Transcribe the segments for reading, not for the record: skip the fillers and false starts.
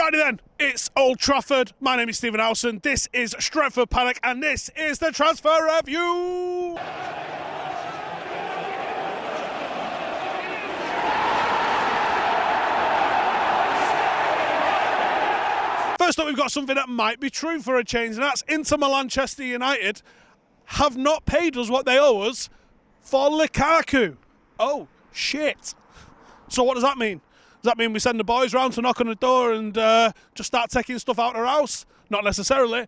Righty then, it's Old Trafford. My name is Stephen Howson. This is Stretford, Paddock, and this is the Transfer Review. First up, we've got something that might be true for a change, and that's Manchester United have not paid us what they owe us for Lukaku. Oh, shit. So what does that mean? Does that mean we send the boys round to knock on the door and just start taking stuff out of the house? Not necessarily.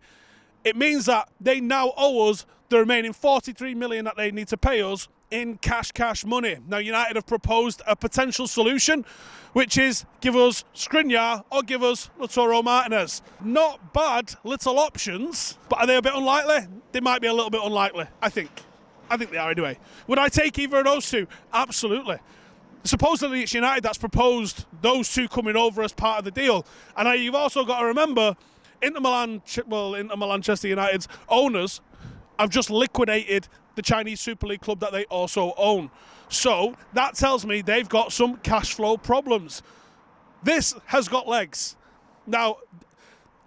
It means that they now owe us the remaining 43 million that they need to pay us in cash money. Now, United have proposed a potential solution, which is give us Skriniar or give us Martinez. Not bad little options, but are they a bit unlikely? They might be a little bit unlikely, I think. I think they are anyway. Would I take either of those two? Absolutely. Supposedly it's United that's proposed those two coming over as part of the deal. And you've also got to remember, Inter Manchester United's owners have just liquidated the Chinese Super League club that they also own. So that tells me they've got some cash flow problems. This has got legs. Now,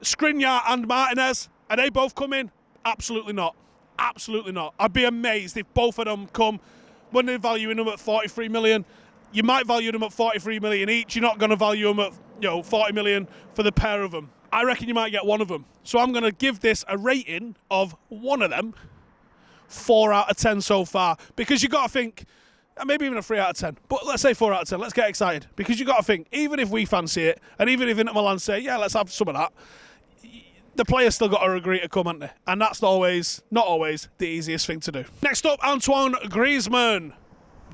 Skriniar and Martinez, are they both coming? Absolutely not. Absolutely not. I'd be amazed if both of them come when they're valuing them at 43 million. You might value them at 43 million each. You're not going to value them at 40 million for the pair of them. I reckon you might get one of them. So I'm going to give this a rating of one of them, 4 out of 10 so far. Because you got to think, maybe even a 3 out of 10. But let's say 4 out of 10. Let's get excited. Because you got to think, even if we fancy it, and even if Inter Milan say, yeah, let's have some of that, the players still got to agree to come, haven't they? And that's not always the easiest thing to do. Next up, Antoine Griezmann.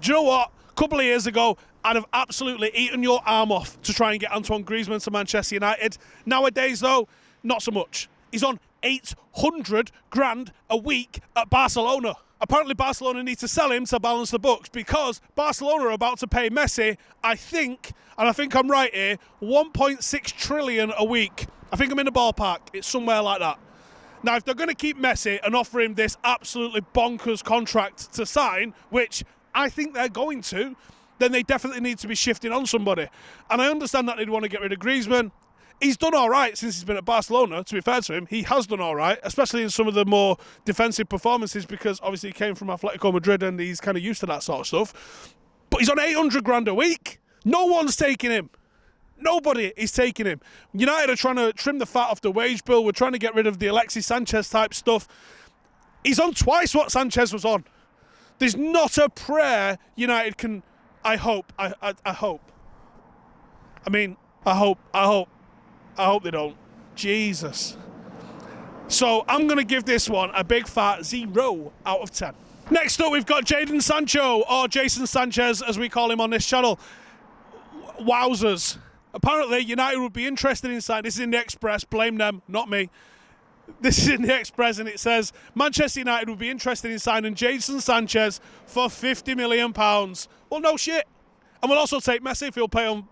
Do you know what? A couple of years ago, I'd have absolutely eaten your arm off to try and get Antoine Griezmann to Manchester United. Nowadays, though, not so much. He's on 800 grand a week at Barcelona. Apparently, Barcelona need to sell him to balance the books because Barcelona are about to pay Messi, I think I'm right here, 1.6 trillion a week. I think I'm in the ballpark. It's somewhere like that. Now, if they're going to keep Messi and offer him this absolutely bonkers contract to sign, which I think they're going to, then they definitely need to be shifting on somebody. And I understand that they'd want to get rid of Griezmann. He's done all right since he's been at Barcelona, to be fair to him. He has done all right, especially in some of the more defensive performances because obviously he came from Atletico Madrid and he's kind of used to that sort of stuff. But he's on 800 grand a week. No one's taking him. Nobody is taking him. United are trying to trim the fat off the wage bill. We're trying to get rid of the Alexis Sanchez type stuff. He's on twice what Sanchez was on. There's not a prayer United can... I hope they don't. Jesus. So I'm going to give this one a big fat 0 out of 10. Next up, we've got Jadon Sancho, or Jason Sanchez, as we call him on this channel. Wowzers. Apparently, United would be interested in signing. This is in the Express. Blame them, not me. This is in the Express, and it says Manchester United would be interested in signing Jadon Sanchez for £50 million. Well, no shit. And we'll also take Messi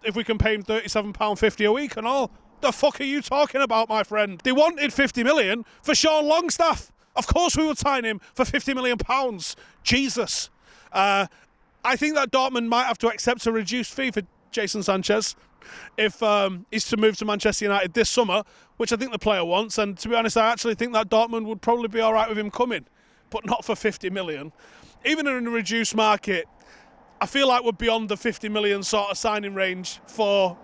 if we can pay him £37.50 a week and all. The fuck are you talking about, my friend? They wanted 50 million for Sean Longstaff. Of course we would sign him for £50 million. Jesus. I think that Dortmund might have to accept a reduced fee for Jason Sanchez if he's to move to Manchester United this summer, which I think the player wants. And to be honest, I actually think that Dortmund would probably be all right with him coming, but not for 50 million. Even in a reduced market, I feel like we're beyond the 50 million sort of signing range for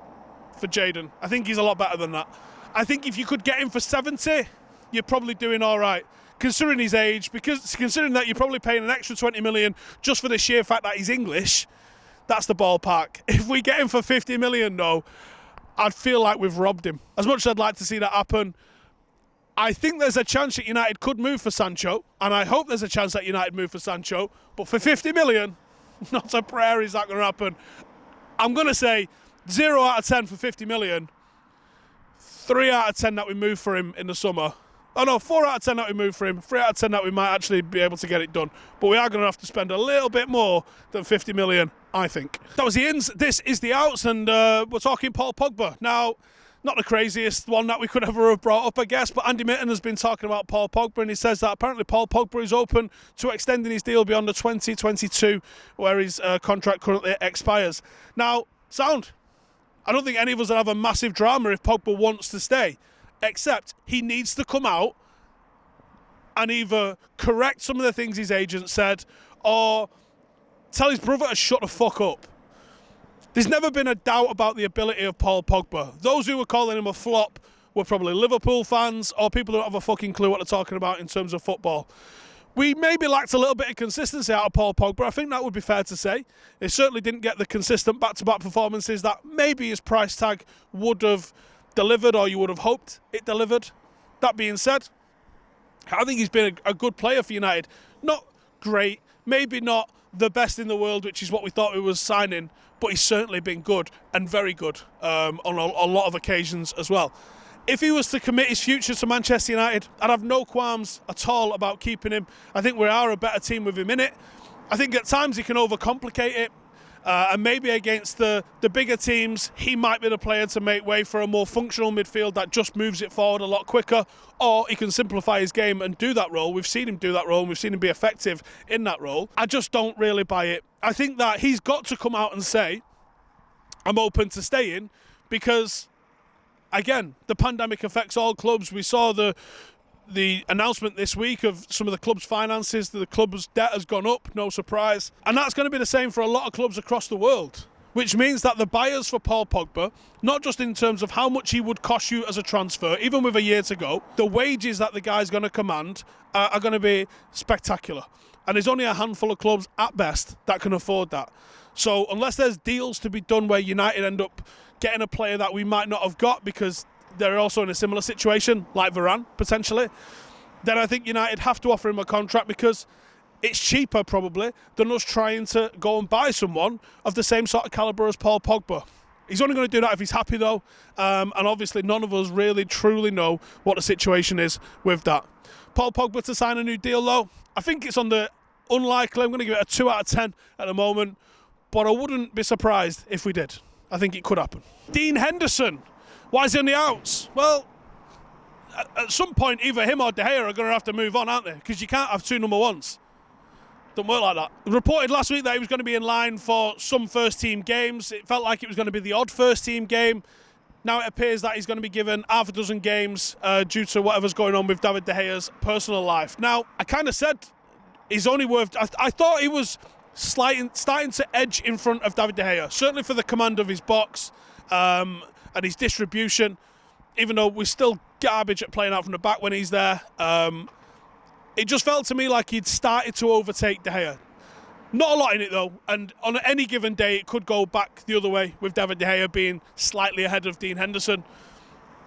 Jadon. I think he's a lot better than that. I think if you could get him for 70, you're probably doing all right, considering his age, because considering that you're probably paying an extra 20 million just for the sheer fact that he's English. That's the ballpark. If we get him for 50 million, though, I'd feel like we've robbed him. As much as I'd like to see that happen, I think there's a chance that United could move for Sancho, and I hope there's a chance that United move for Sancho, but for 50 million, not a prayer is that going to happen. I'm going to say 0 out of 10 for 50 million, 3 out of 10 that we move for him in the summer. Oh no, 4 out of 10 that we move for him, 3 out of 10 that we might actually be able to get it done. But we are going to have to spend a little bit more than 50 million, I think. That was the ins, this is the outs, and we're talking Paul Pogba. Now, not the craziest one that we could ever have brought up, I guess, but Andy Mitten has been talking about Paul Pogba, and he says that apparently Paul Pogba is open to extending his deal beyond the 2022, where his contract currently expires. Now, sound. I don't think any of us would have a massive drama if Pogba wants to stay, except he needs to come out and either correct some of the things his agent said or tell his brother to shut the fuck up. There's never been a doubt about the ability of Paul Pogba. Those who were calling him a flop were probably Liverpool fans or people who don't have a fucking clue what they're talking about in terms of football. We maybe lacked a little bit of consistency out of Paul Pogba. I think that would be fair to say. He certainly didn't get the consistent back-to-back performances that maybe his price tag would have delivered or you would have hoped it delivered. That being said, I think he's been a good player for United. Not great, maybe not the best in the world, which is what we thought he was signing, but he's certainly been good and very good on a lot of occasions as well. If he was to commit his future to Manchester United, I'd have no qualms at all about keeping him. I think we are a better team with him in it. I think at times he can overcomplicate it. And maybe against the bigger teams, he might be the player to make way for a more functional midfield that just moves it forward a lot quicker. Or he can simplify his game and do that role. We've seen him do that role and we've seen him be effective in that role. I just don't really buy it. I think that he's got to come out and say, I'm open to staying, because again, the pandemic affects all clubs. We saw the announcement this week of some of the club's finances. The club's debt has gone up, no surprise. And that's going to be the same for a lot of clubs across the world, which means that the buyers for Paul Pogba, not just in terms of how much he would cost you as a transfer, even with a year to go, the wages that the guy's going to command are going to be spectacular. And there's only a handful of clubs at best that can afford that. So unless there's deals to be done where United end up getting a player that we might not have got because they're also in a similar situation, like Varane, potentially, then I think United have to offer him a contract, because it's cheaper, probably, than us trying to go and buy someone of the same sort of calibre as Paul Pogba. He's only going to do that if he's happy, though, and obviously none of us really, truly know what the situation is with that. Paul Pogba to sign a new deal, though, I think it's on the unlikely. I'm going to give it a 2 out of 10 at the moment, but I wouldn't be surprised if we did. I think it could happen. Dean Henderson. Why is he on the outs? Well, at some point, either him or De Gea are going to have to move on, aren't they? Because you can't have two number ones. Don't work like that. Reported last week that he was going to be in line for some first-team games. It felt like it was going to be the odd first-team game. Now it appears that he's going to be given half a dozen games due to whatever's going on with David De Gea's personal life. Now, I kind of said he's only worth... I thought he was starting to edge in front of David De Gea, certainly for the command of his box and his distribution, even though we're still garbage at playing out from the back when he's there. It just felt to me like he'd started to overtake De Gea. Not a lot in it, though, and on any given day it could go back the other way with David De Gea being slightly ahead of Dean Henderson.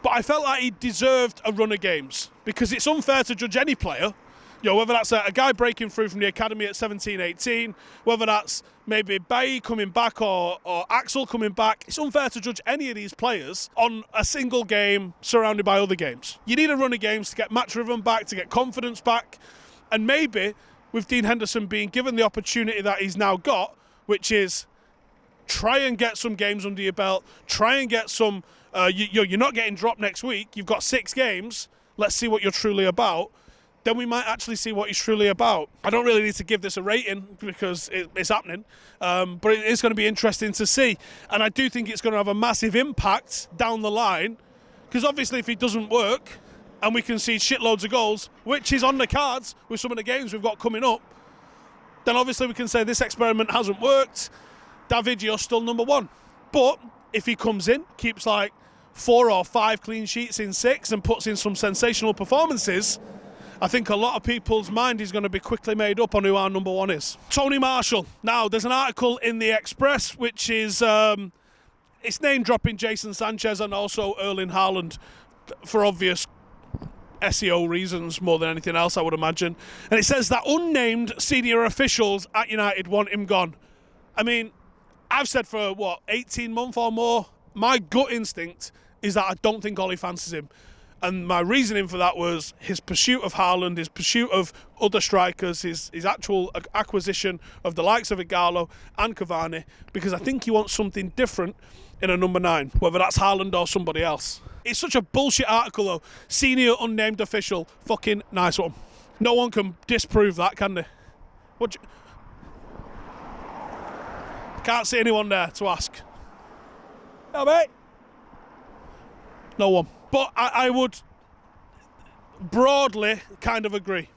But I felt like he deserved a run of games, because it's unfair to judge any player. You know, whether that's a guy breaking through from the academy at 17, 18, whether that's maybe Bailly coming back or Axel coming back, it's unfair to judge any of these players on a single game surrounded by other games. You need a run of games to get match rhythm back, to get confidence back, and maybe with Dean Henderson being given the opportunity that he's now got, which is try and get some games under your belt, try and get some, you're not getting dropped next week, you've got 6 games, let's see what you're truly about, then we might actually see what he's truly about. I don't really need to give this a rating because it's happening, but it is going to be interesting to see. And I do think it's going to have a massive impact down the line, because obviously if it doesn't work and we can see shitloads of goals, which is on the cards with some of the games we've got coming up, then obviously we can say this experiment hasn't worked. David, you're still number 1. But if he comes in, keeps like 4 or 5 clean sheets in 6 and puts in some sensational performances, I think a lot of people's mind is going to be quickly made up on who our number 1 is. Tony Marshall. Now, there's an article in the Express which is it's name-dropping Jadon Sanchez and also Erling Haaland for obvious SEO reasons more than anything else, I would imagine. And it says that unnamed senior officials at United want him gone. I mean, I've said for, 18 months or more, my gut instinct is that I don't think Ollie fancies him. And my reasoning for that was his pursuit of Haaland, his pursuit of other strikers, his actual acquisition of the likes of Ighalo and Cavani, because I think he wants something different in a number 9, whether that's Haaland or somebody else. It's such a bullshit article, though. Senior unnamed official. Fucking nice one. No one can disprove that, can they? Can't see anyone there to ask. Yeah, mate. No one. But I would broadly kind of agree.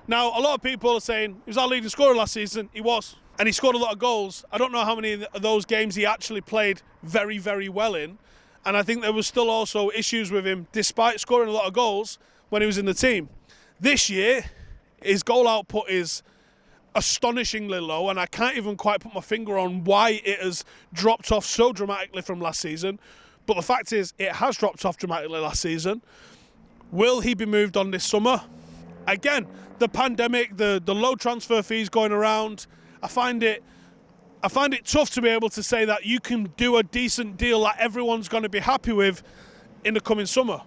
Now, a lot of people are saying he was our leading scorer last season. He was. And he scored a lot of goals. I don't know how many of those games he actually played very, very well in. And I think there was still also issues with him, despite scoring a lot of goals when he was in the team. This year, his goal output is astonishingly low, and I can't even quite put my finger on why it has dropped off so dramatically from last season. But the fact is, it has dropped off dramatically last season. Will he be moved on this summer? Again, the pandemic, the low transfer fees going around, I find it tough to be able to say that you can do a decent deal that everyone's going to be happy with in the coming summer.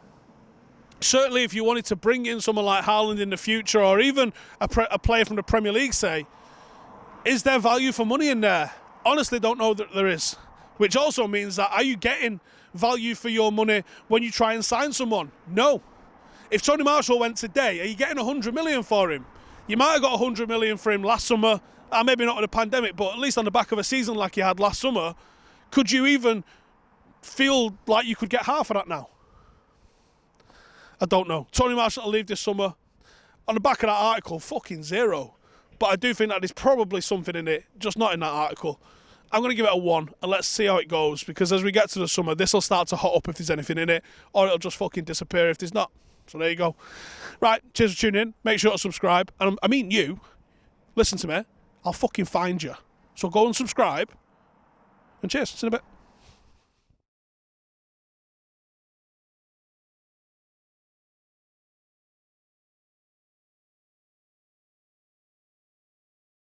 Certainly, if you wanted to bring in someone like Haaland in the future, or even a player from the Premier League, say, is there value for money in there? Honestly, don't know that there is. Which also means that, are you getting value for your money when you try and sign someone? No. If Tony Marshall went today, are you getting 100 million for him? You might have got 100 million for him last summer, maybe not with a pandemic, but at least on the back of a season like you had last summer. Could you even feel like you could get half of that now? I don't know. Tony Marshall will leave this summer. On the back of that article, fucking zero. But I do think that there's probably something in it, just not in that article. I'm going to give it a 1, and let's see how it goes, because as we get to the summer, this will start to hot up if there's anything in it, or it'll just fucking disappear if there's not. So there you go. Right, cheers for tuning in. Make sure to subscribe. And I mean you. Listen to me. I'll fucking find you. So go and subscribe. And cheers. See you in a bit.